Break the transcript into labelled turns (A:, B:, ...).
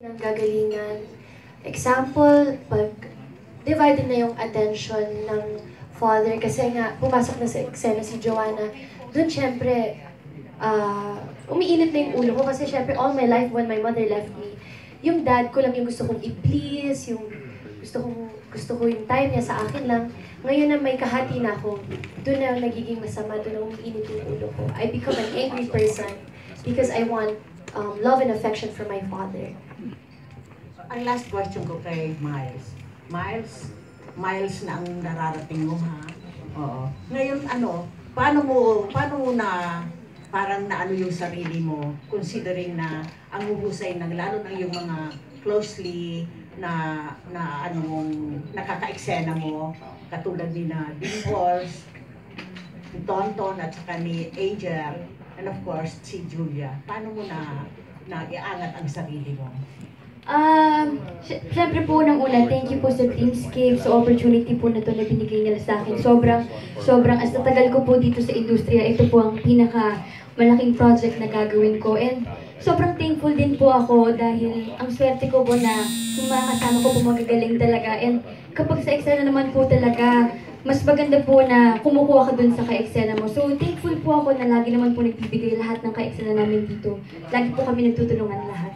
A: ng gagalingan. Example, pag divided na yung attention ng father kasi nga pumasok na sa eksena si Joanna, dun syempre umiinit na yung ulo ko kasi syempre all my life when my mother left me, yung dad ko lang yung gusto kong i-please, yung gusto ko yung time niya sa akin lang. Ngayon na may kahati na ako, doon na nagiging masama, doon na umiinit yung ulo ko. I become an angry person because I want love and affection from my father.
B: Ang last question ko kay Miles. Miles na ang nararating mo, ha? Oo. Ngayon, paano mo na parang naano yung sarili mo, considering na ang huhusay ng lalo ng yung mga closely na nakaka-eksena mo, katulad ni na Dimples, ni Tonton at saka ni Angel, and of course si Julia. Paano mo na iangat ang sarili mo?
C: Siyempre po unang-una, thank you po sa Dreamscape, sa opportunity po na to na binigay nila sa akin. Sobrang, as natagal ko po dito sa industriya, ito po ang malaking project na gagawin ko. And sobrang thankful din po ako dahil ang swerte ko po na yung mga kasama ko po magagaling talaga. And kapag sa eksena naman po talaga, mas maganda po na kumukuha ka dun sa ka-eksena mo. So thankful po ako na lagi naman po nagbibigay lahat ng ka-eksena namin dito. Lagi po kami nagtutulungan lahat.